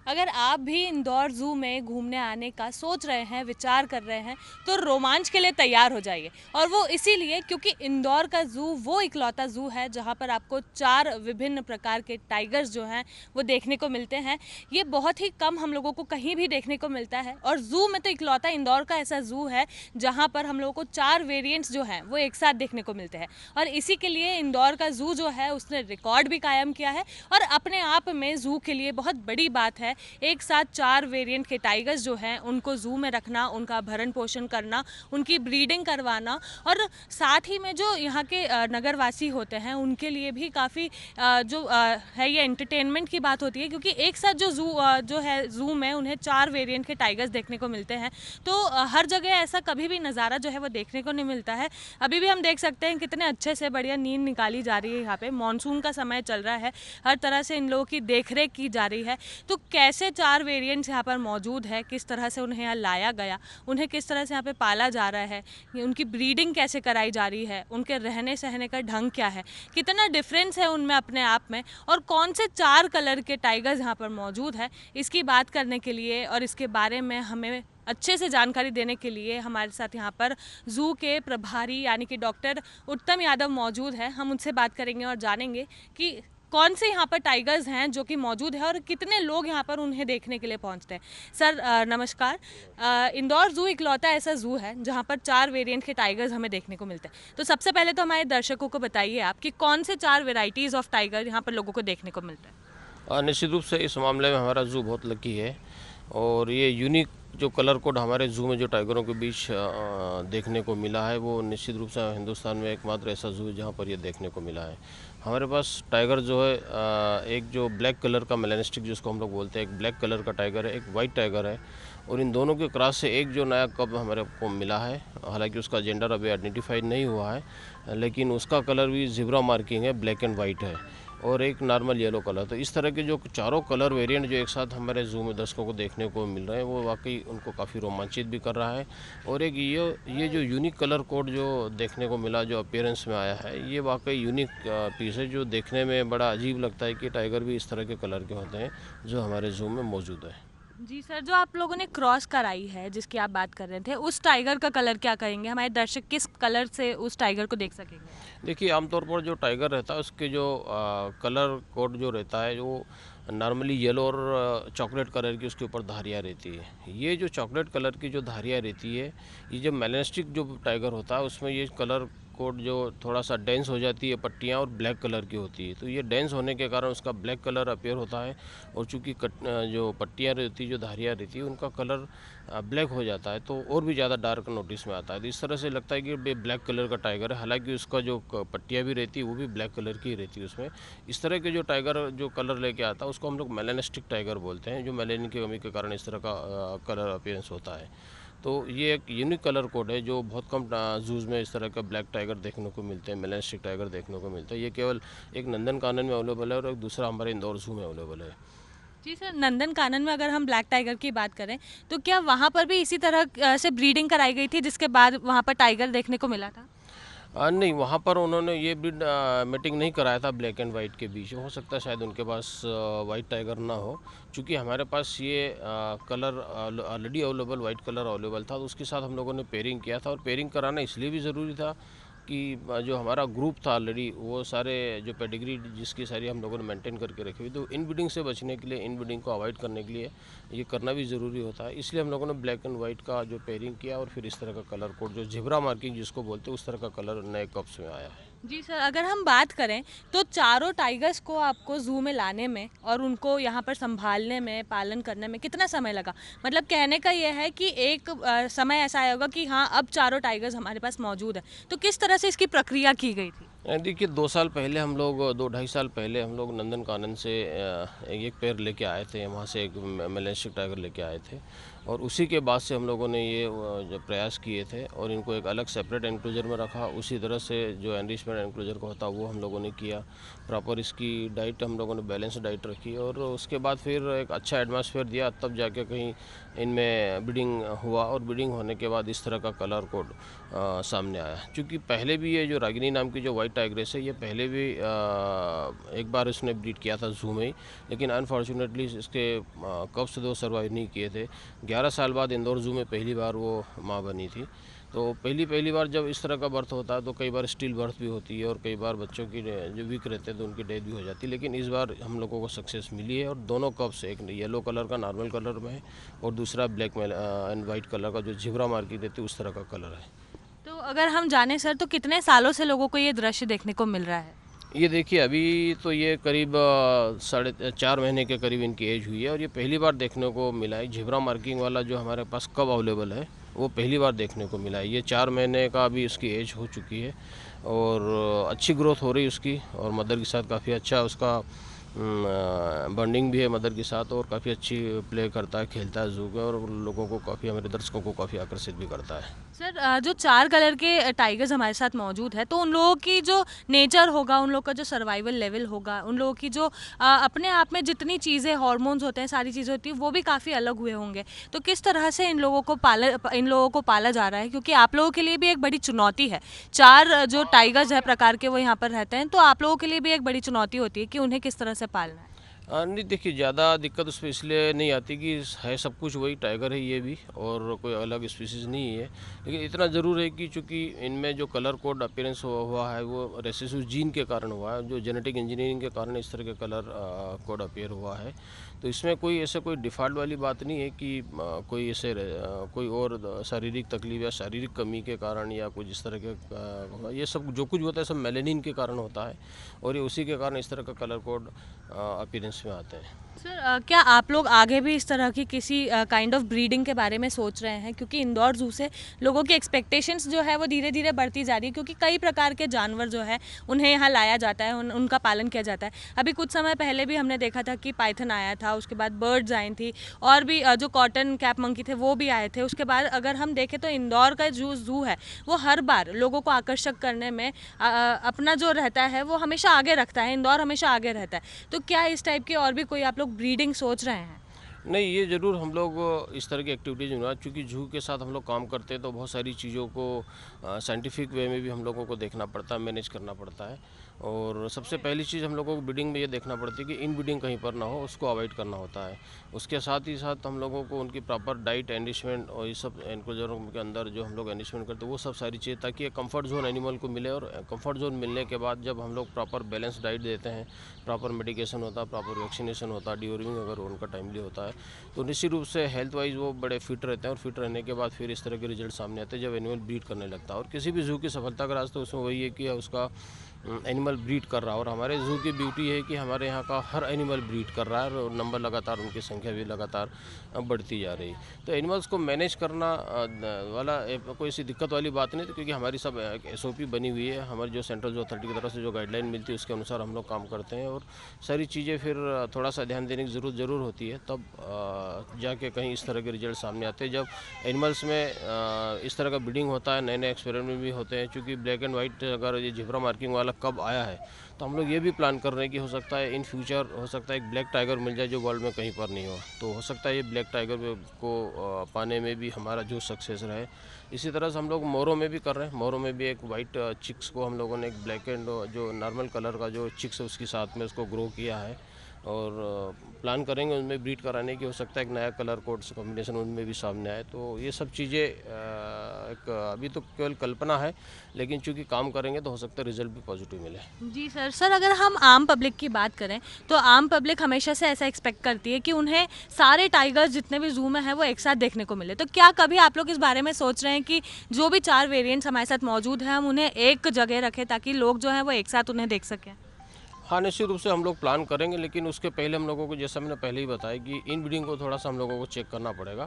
अगर आप भी इंदौर ज़ू में घूमने आने का सोच रहे हैं, विचार कर रहे हैं, तो रोमांच के लिए तैयार हो जाइए। और वो इसीलिए क्योंकि इंदौर का ज़ू वो इकलौता ज़ू है जहाँ पर आपको 4 विभिन्न प्रकार के टाइगर्स जो हैं वो देखने को मिलते हैं। ये बहुत ही कम हम लोगों को कहीं भी देखने को मिलता है और ज़ू में तो इकलौता इंदौर का ऐसा ज़ू है जहाँ पर हम लोगों को 4 वेरिएंट्स जो हैं वो एक साथ देखने को मिलते हैं। और इसी के लिए इंदौर का ज़ू जो है उसने रिकॉर्ड भी कायम किया है और अपने आप में ज़ू के लिए बहुत बड़ी बात है। एक साथ 4 वेरिएंट के टाइगर्स जो हैं उनको ज़ू में रखना, उनका भरण पोषण करना, उनकी ब्रीडिंग करवाना और साथ ही में जो यहाँ के नगरवासी होते हैं उनके लिए भी काफ़ी जो है ये एंटरटेनमेंट की बात होती है क्योंकि एक साथ जो जो है ज़ू में उन्हें 4 वेरिएंट के टाइगर्स देखने को मिलते हैं। तो हर जगह ऐसा कभी भी नज़ारा जो है वो देखने को नहीं मिलता है। अभी भी हम देख सकते हैं कितने अच्छे से बढ़िया नींद निकाली जा रही है। यहाँ पे मानसून का समय चल रहा है, हर तरह से इन लोगों की देखरेख की जा रही है। तो कैसे 4 वेरिएंट्स यहाँ पर मौजूद है, किस तरह से उन्हें यहाँ लाया गया, उन्हें किस तरह से यहाँ पे पाला जा रहा है, उनकी ब्रीडिंग कैसे कराई जा रही है, उनके रहने सहने का ढंग क्या है, कितना डिफरेंस है उनमें अपने आप में और कौन से 4 कलर के टाइगर्स यहाँ पर मौजूद है, इसकी बात करने के लिए और इसके बारे में हमें अच्छे से जानकारी देने के लिए हमारे साथ यहाँ पर ज़ू के प्रभारी यानी कि डॉक्टर उत्तम यादव मौजूद है। हम उनसे बात करेंगे और जानेंगे कि कौन से यहाँ पर टाइगर्स हैं जो कि मौजूद है और कितने लोग यहाँ पर उन्हें देखने के लिए पहुँचते हैं। सर नमस्कार। इंदौर ज़ू इकलौता ऐसा ज़ू है जहाँ पर 4 वेरिएंट के टाइगर्स हमें देखने को मिलते हैं। तो सबसे पहले तो हमारे दर्शकों को बताइए आप कि कौन से 4 वेराइटीज़ ऑफ टाइगर यहाँ पर लोगों को देखने को मिलता है। निश्चित रूप से इस मामले में हमारा ज़ू बहुत लकी है और ये यूनिक जो कलर कोड हमारे ज़ू में जो टाइगरों के बीच देखने को मिला है वो निश्चित रूप से हिंदुस्तान में एकमात्र ऐसा ज़ू है जहाँ पर ये देखने को मिला है। हमारे पास टाइगर जो है एक जो ब्लैक कलर का मेलानिस्टिक जिसको हम लोग बोलते हैं, एक ब्लैक कलर का टाइगर है, एक वाइट टाइगर है और इन दोनों के क्रॉस से एक जो नया कब हमारे को मिला है, हालांकि उसका जेंडर अभी आइडेंटिफाइड नहीं हुआ है लेकिन उसका कलर भी ज़ेब्रा मार्किंग है, ब्लैक एंड वाइट है और एक नॉर्मल येलो कलर। तो इस तरह के जो चारों कलर वेरिएंट जो एक साथ हमारे ज़ू में दर्शकों को देखने को मिल रहे हैं वो वाकई उनको काफ़ी रोमांचित भी कर रहा है। और एक ये जो यूनिक कलर कोड जो देखने को मिला, जो अपीयरेंस में आया है, ये वाकई यूनिक पीस है जो देखने में बड़ा अजीब लगता है कि टाइगर भी इस तरह के कलर के होते हैं जो हमारे ज़ू में मौजूद है। जी सर, जो आप लोगों ने क्रॉस कराई है जिसकी आप बात कर रहे थे, उस टाइगर का कलर क्या कहेंगे? हमारे दर्शक किस कलर से उस टाइगर को देख सकेंगे? देखिए, आमतौर पर जो टाइगर रहता है उसके जो कलर कोड जो रहता है वो नॉर्मली येलो और चॉकलेट कलर की उसके ऊपर धारियाँ रहती है। ये जो चॉकलेट कलर की जो धारियाँ रहती है, ये जो मेलानिस्टिक जो टाइगर होता है उसमें ये कलर कोड जो थोड़ा सा डेंस हो जाती है, पट्टियाँ और ब्लैक कलर की होती है। तो ये डेंस होने के कारण उसका ब्लैक कलर अपीयर होता है और चूँकि जो पट्टियाँ रहती है, जो धारियाँ रहती है, उनका कलर ब्लैक हो जाता है तो और भी ज़्यादा डार्क नोटिस में आता है। तो इस तरह से लगता है कि ये ब्लैक कलर का टाइगर है, हालांकि उसका जो पट्टियाँ भी रहती है वो भी ब्लैक कलर की रहती है उसमें। इस तरह के जो टाइगर जो कलर लेके आता है उसको हम लोग मेलानिस्टिक टाइगर बोलते हैं, जो मेलानिन की कमी के कारण इस तरह का कलर अपीयरेंस होता है। तो ये एक यूनिक कलर कोड है जो बहुत कम जूज़ में इस तरह का ब्लैक टाइगर देखने को मिलते हैं, मेलानिस्टिक टाइगर देखने को मिलता है। ये केवल एक नंदन कानन में अवेलेबल है और एक दूसरा हमारे इंदौर जू में अवेलेबल है। जी सर, नंदन कानन में अगर हम ब्लैक टाइगर की बात करें तो क्या वहाँ पर भी इसी तरह से ब्रीडिंग कराई गई थी जिसके बाद वहाँ पर टाइगर देखने को मिला था? नहीं, वहाँ पर उन्होंने ये ब्रीड मीटिंग नहीं कराया था ब्लैक एंड वाइट के बीच। हो सकता है शायद उनके पास वाइट टाइगर ना हो, चूँकि हमारे पास ये colour already available white colour available था, तो उसके साथ हम लोगों ने पेयरिंग किया था और पेयरिंग कराना इसलिए भी ज़रूरी था कि जो हमारा ग्रुप था ऑलरेडी वो सारे जो पेडिग्री जिसकी सारी हम लोगों ने मेंटेन करके रखी हुई, तो इन ब्रीडिंग से बचने के लिए, इन ब्रीडिंग को अवॉइड करने के लिए ये करना भी ज़रूरी होता है। इसलिए हम लोगों ने ब्लैक एंड वाइट का जो पेयरिंग किया और फिर इस तरह का कलर कोड जो ज़ेब्रा मार्किंग जिसको बोलते हैं उस तरह का कलर नए कप्स में आया है। जी सर, अगर हम बात करें तो चारों टाइगर्स को आपको ज़ू में लाने में और उनको यहाँ पर संभालने में, पालन करने में कितना समय लगा? मतलब कहने का ये है कि एक समय ऐसा आया होगा कि हाँ, अब चारों टाइगर्स हमारे पास मौजूद है। तो किस तरह से इसकी प्रक्रिया की गई थी? देखिए 2 साल पहले हम लोग 2 ढाई साल पहले हम लोग नंदन कानन से एक पेयर लेके आए थे, वहाँ से एक मेलानिस्टिक टाइगर लेके आए थे और उसी के बाद से हम लोगों ने ये जो प्रयास किए थे और इनको एक अलग सेपरेट एनक्लोजर में रखा। उसी तरह से जो एनरिचमेंट एनक्लोजर का होता वो हम लोगों ने किया। प्रॉपर इसकी डाइट हम लोगों ने बैलेंस डाइट रखी और उसके बाद फिर एक अच्छा एटमॉस्फेयर दिया, तब जाके कहीं इनमें ब्रीडिंग हुआ और ब्रीडिंग होने के बाद इस तरह का कलर कोड सामने आया। क्योंकि पहले भी ये जो रागिनी नाम की जो वाइट टाइग्रेस है, ये पहले भी एक बार इसने ब्रीड किया था जू में ही, लेकिन अनफॉर्चुनेटली इसके कब्स दो सर्वाइव नहीं किए थे। 11 साल बाद इंदौर जू में पहली बार वो माँ बनी थी। तो पहली बार जब इस तरह का बर्थ होता है तो कई बार स्टिल बर्थ भी होती है और कई बार बच्चों की जो वीक रहते हैं तो उनकी डेथ भी हो जाती है। लेकिन इस बार हम लोगों को सक्सेस मिली है और दोनों कप्स, एक येलो कलर का नॉर्मल कलर में है और दूसरा ब्लैक में एंड वाइट कलर का जो झिबरा मार्की देती है उस तरह का कलर है। तो अगर हम जाने सर, तो कितने सालों से लोगों को ये दृश्य देखने को मिल रहा है? ये देखिए, अभी तो ये करीब 4.5 महीने के करीब इनकी एज हुई है और ये पहली बार देखने को मिला है। झिबरा मार्किंग वाला जो हमारे पास कब अवेलेबल है वो पहली बार देखने को मिला है। ये 4 महीने का अभी उसकी एज हो चुकी है और अच्छी ग्रोथ हो रही है उसकी और मदर के साथ काफ़ी अच्छा उसका बॉन्डिंग भी है मदर के साथ और काफ़ी अच्छी प्ले करता है, खेलता है जू में और लोगों को काफ़ी, हमारे दर्शकों को काफ़ी आकर्षित भी करता है। सर, जो 4 कलर के टाइगर्स हमारे साथ मौजूद है, तो उन लोगों की जो नेचर होगा, उन लोगों का जो सर्वाइवल लेवल होगा, उन लोगों की जो अपने आप में जितनी चीज़ें, हार्मोन्स होते हैं, सारी चीज़ें होती हैं, वो भी काफ़ी अलग हुए होंगे। तो किस तरह से इन लोगों को पाला जा रहा है? क्योंकि आप लोगों के लिए भी एक बड़ी चुनौती है। 4 जो टाइगर्स है प्रकार के वो यहाँ पर रहते हैं, तो आप लोगों के लिए भी एक बड़ी चुनौती होती है कि उन्हें किस तरह से पालना है। नहीं देखिए, ज़्यादा दिक्कत उसमें इसलिए नहीं आती कि है सब कुछ वही टाइगर है ये भी और कोई अलग स्पीसीज़ नहीं है। लेकिन इतना ज़रूर है कि चूँकि इनमें जो कलर कोड अपीयरेंस हुआ है वो रेसेसिव जीन के कारण हुआ है, जो जेनेटिक इंजीनियरिंग के कारण इस तरह के कलर कोड अपीयर हुआ है। तो इसमें कोई ऐसे कोई डिफ़ॉल्ट वाली बात नहीं है कि कोई ऐसे कोई और शारीरिक तकलीफ या शारीरिक कमी के कारण या कुछ इस तरह के ये सब जो कुछ होता है सब मेलेनिन के कारण होता है और ये उसी के कारण इस तरह का कलर कोड अपीयरेंस में आते हैं। सर, क्या आप लोग आगे भी इस तरह की किसी काइंड ऑफ ब्रीडिंग के बारे में सोच रहे हैं? क्योंकि इंदौर जू से लोगों की एक्सपेक्टेशंस जो है वो धीरे धीरे बढ़ती जा रही है, क्योंकि कई प्रकार के जानवर जो है उन्हें यहाँ लाया जाता है, उनका पालन किया जाता है। अभी कुछ समय पहले भी हमने देखा था कि पाइथन आया था, उसके बाद बर्ड्स आई थी और भी जो कॉटन कैप मंकी थे वो भी आए थे। उसके बाद अगर हम देखें तो इंदौर का जो जू है वो हर बार लोगों को आकर्षक करने में अपना जो रहता है वो हमेशा आगे रखता है। इंदौर हमेशा आगे रहता है। तो क्या इस टाइप की और भी कोई आप लोग ब्रीडिंग सोच रहे हैं? नहीं, ये ज़रूर हम लोग इस तरह की एक्टिविटीज़ में, चूँकि जू के साथ हम लोग काम करते हैं तो बहुत सारी चीज़ों को साइंटिफिक वे में भी हम लोगों को देखना पड़ता है, मैनेज करना पड़ता है। और सबसे पहली चीज़ हम लोगों को ब्रीडिंग में ये देखना पड़ती है कि इन ब्रीडिंग कहीं पर ना हो, उसको अवॉइड करना होता है। उसके साथ ही साथ हम लोगों को उनकी प्रॉपर डाइट, एनरिचमेंट और ये सब एनक्लोजरों के अंदर जो हम लोग एनरिचमेंट करते हैं वो सब सारी चीज़ें, ताकि एक कंफर्ट जोन एनिमल को मिले और कंफर्ट जोन मिलने के बाद जब हम लोग प्रॉपर बैलेंस डाइट देते हैं, प्रॉपर मेडिकेशन होता है, प्रॉपर वैक्सीनेशन होता है, डिवर्मिंग अगर उनका टाइमली होता है तो निश्चित रूप से हेल्थ वाइज वो बड़े फिट रहते हैं और फिट रहने के बाद फिर इस तरह के रिजल्ट सामने आते हैं जब एनिमल ब्रीड करने लगता है। और किसी भी जू की सफलता का रास्ता उसमें वही है कि उसका एनिमल ब्रीड कर रहा है और हमारे जू की ब्यूटी है कि हमारे यहाँ का हर एनिमल ब्रीड कर रहा है और नंबर लगातार, उनकी संख्या भी लगातार बढ़ती जा रही। तो एनिमल्स को मैनेज करना वाला कोई ऐसी दिक्कत वाली बात नहीं, क्योंकि हमारी सब SOP बनी हुई है। हमारी जो सेंट्रल जो अथॉरिटी की तरफ से जो गाइडलाइन मिलती है उसके अनुसार हम लोग काम करते हैं और सारी चीज़ें फिर थोड़ा सा ध्यान देने की ज़रूरत ज़रूर होती है, तब जाके कहीं इस तरह के रिजल्ट सामने आते हैं। जब एनिमल्स में इस तरह का ब्रीडिंग होता है, नए नए एक्सपेरिमेंट भी होते हैं। चूँकि ब्लैक एंड वाइट अगर ये झिबरा मार्किंग वाला कब आया है तो हम लोग ये भी प्लान कर रहे हैं कि हो सकता है इन फ्यूचर हो सकता है एक ब्लैक टाइगर मिल जाए जो वर्ल्ड में कहीं पर नहीं हो, तो हो सकता है ये ब्लैक टाइगर को पाने में भी हमारा जो सक्सेस रहे। इसी तरह से हम लोग मोरों में भी कर रहे हैं। मोरों में भी एक वाइट चिक्स को हम लोगों ने एक ब्लैक एंड जो नॉर्मल कलर का जो चिक्स है उसके साथ में उसको ग्रो किया है और प्लान करेंगे उनमें ब्रीड कराने की। हो सकता है एक नया कलर कोड से कॉम्बिनेशन उनमें भी सामने आए। तो ये सब चीज़ें एक अभी तो केवल कल्पना है, लेकिन चूंकि काम करेंगे तो हो सकता है रिजल्ट भी पॉजिटिव मिले। जी सर, अगर हम आम पब्लिक की बात करें तो आम पब्लिक हमेशा से ऐसा एक्सपेक्ट करती है कि उन्हें सारे टाइगर्स जितने भी जू में हैं वो एक साथ देखने को मिले। तो क्या कभी आप लोग इस बारे में सोच रहे हैं कि जो भी 4 वेरिएंट्स हमारे साथ मौजूद हैं हम उन्हें एक जगह रखें ताकि लोग जो हैं वो एक साथ उन्हें देख सकें? हाँ, निश्चित रूप से हम लोग प्लान करेंगे, लेकिन उसके पहले हम लोगों को, जैसा मैंने पहले ही बताया, कि इन ब्रीडिंग को थोड़ा-सा हम लोगों को चेक करना पड़ेगा,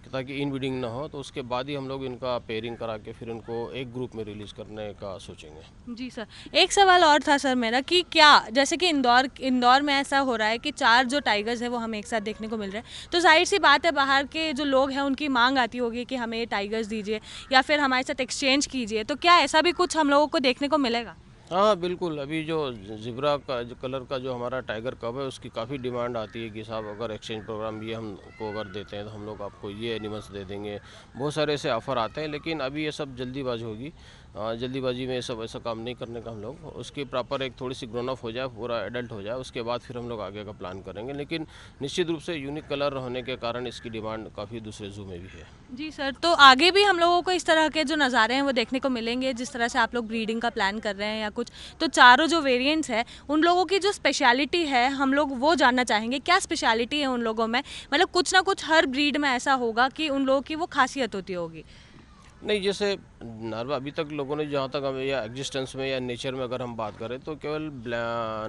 कि ताकि इन ब्रीडिंग ना हो, तो उसके बाद ही हम लोग इनका पेयरिंग करा के फिर इनको एक ग्रुप में रिलीज़ करने का सोचेंगे। जी सर, एक सवाल और था सर मेरा कि क्या जैसे कि इंदौर में ऐसा हो रहा है कि 4 जो टाइगर्स हैं वो हमें एक साथ देखने को मिल रहे हैं, तो ज़ाहिर-सी बात है बाहर के जो लोग हैं उनकी माँग आती होगी कि हमें ये टाइगर्स दीजिए या फिर हमारे साथ एक्सचेंज कीजिए, तो क्या ऐसा भी कुछ हम लोगों को देखने को मिलेगा? हाँ, बिल्कुल, अभी जो ज़िब्रा का जो कलर का जो हमारा टाइगर कब है, उसकी काफ़ी डिमांड आती है कि साहब अगर एक्सचेंज प्रोग्राम ये हमको अगर देते हैं तो हम लोग आपको ये एनिमल्स दे देंगे। बहुत सारे ऐसे ऑफ़र आते हैं, लेकिन अभी ये सब जल्दीबाज़ी होगी। जल्दीबाज़ी में ये सब ऐसा काम नहीं करने का हम लोग, उसकी प्रॉपर एक थोड़ी-सी ग्रोन अप हो जाए, पूरा एडल्ट हो जाए, उसके बाद फिर हम लोग आगे का प्लान करेंगे। लेकिन निश्चित रूप से यूनिक कलर होने के कारण इसकी डिमांड काफ़ी दूसरे ज़ू में भी है। जी सर, तो आगे भी हम लोगों को इस तरह के जो नज़ारे हैं वो देखने को मिलेंगे जिस तरह से आप लोग ब्रीडिंग का प्लान कर रहे हैं या कुछ, तो चारों जो वेरिएंट्स हैं उन लोगों की जो स्पेशलिटी है हम लोग वो जानना चाहेंगे, क्या स्पेशलिटी है उन लोगों में? मतलब कुछ ना कुछ हर ब्रीड में ऐसा होगा कि उन लोगों की वो खासियत होती होगी। नहीं, जैसे नॉर्मल अभी तक लोगों ने जहाँ तक हमें या एग्जिस्टेंस में या नेचर में अगर हम बात करें, तो केवल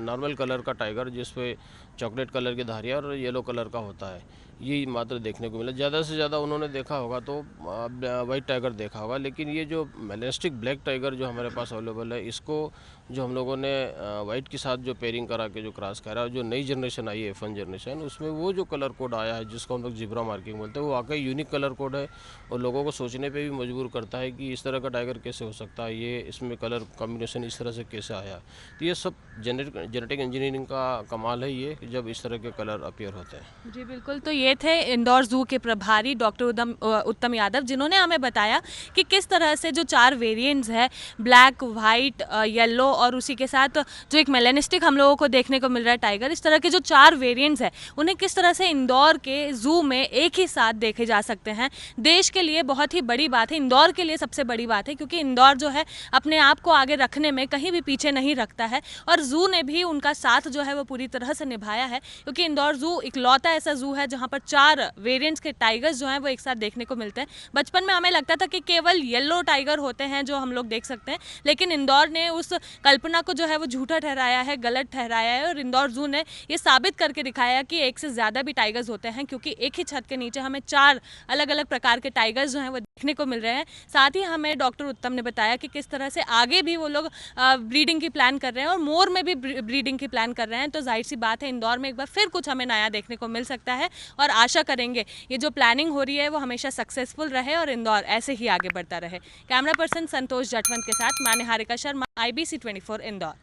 नॉर्मल कलर का टाइगर जिस पे चॉकलेट कलर की धारियाँ और येलो कलर का होता है, ये मात्र देखने को मिला। ज़्यादा से ज़्यादा उन्होंने देखा होगा तो वाइट टाइगर देखा होगा, लेकिन ये जो मेलेस्टिक ब्लैक टाइगर जो हमारे पास अवेलेबल है, इसको जो हम लोगों ने वाइट के साथ जो पेयरिंग करा के जो क्रॉस करा है, जो नई जनरेशन आई है F1 जनरेशन, उसमें वो जो कलर कोड आया है जिसको हम लोग ज़िब्रा मार्किंग बोलते हैं, वो वाकई यूनिक कलर कोड है और लोगों को सोचने पे भी मजबूर करता है कि इस तरह का टाइगर कैसे हो सकता है, ये इसमें कलर कॉम्बिनेशन इस तरह से कैसे आया। तो ये सब जेनेटिक इंजीनियरिंग का कमाल है ये, कि जब इस तरह के कलर अपीयर होते हैं। जी बिल्कुल, तो ये थे इंदौर ज़ू के प्रभारी डॉक्टर उत्तम यादव, जिन्होंने हमें बताया कि किस तरह से जो 4 वेरिएंट्स हैं, ब्लैक, वाइट, येलो और उसी के साथ जो एक मेलेनिस्टिक हम लोगों को देखने को मिल रहा है टाइगर, इस तरह के जो 4 वेरिएंट्स हैं उन्हें किस तरह से इंदौर के ज़ू में एक ही साथ देखे जा सकते हैं। देश के लिए बहुत ही बड़ी बात है, इंदौर के लिए सबसे बड़ी बात है, क्योंकि इंदौर जो है अपने आप को आगे रखने में कहीं भी पीछे नहीं रखता है और ज़ू ने भी उनका साथ जो है वो पूरी तरह से निभाया है, क्योंकि इंदौर ज़ू इकलौता ऐसा ज़ू है जहाँ पर 4 वेरिएंट्स के टाइगर्स जो हैं वो एक साथ देखने को मिलते हैं। बचपन में हमें लगता था कि केवल येलो टाइगर होते हैं जो हम लोग देख सकते हैं, लेकिन इंदौर ने उस कल्पना को जो है वो झूठा ठहराया है, गलत ठहराया है और इंदौर ज़ू ने ये साबित करके दिखाया कि एक से ज़्यादा भी टाइगर्स होते हैं, क्योंकि एक ही छत के नीचे हमें 4 अलग अलग प्रकार के टाइगर्स जो हैं वो देखने को मिल रहे हैं। साथ ही हमें डॉक्टर उत्तम ने बताया कि किस तरह से आगे भी वो लोग ब्रीडिंग की प्लान कर रहे हैं और मोर में भी ब्रीडिंग की प्लान कर रहे हैं, तो जाहिर सी बात है इंदौर में एक बार फिर कुछ हमें नया देखने को मिल सकता है और आशा करेंगे ये जो प्लानिंग हो रही है वो हमेशा सक्सेसफुल रहे और इंदौर ऐसे ही आगे बढ़ता रहे। कैमरा पर्सन संतोष जाटवंत के साथ मैं निहारिका शर्मा, IBC 24 इंदौर।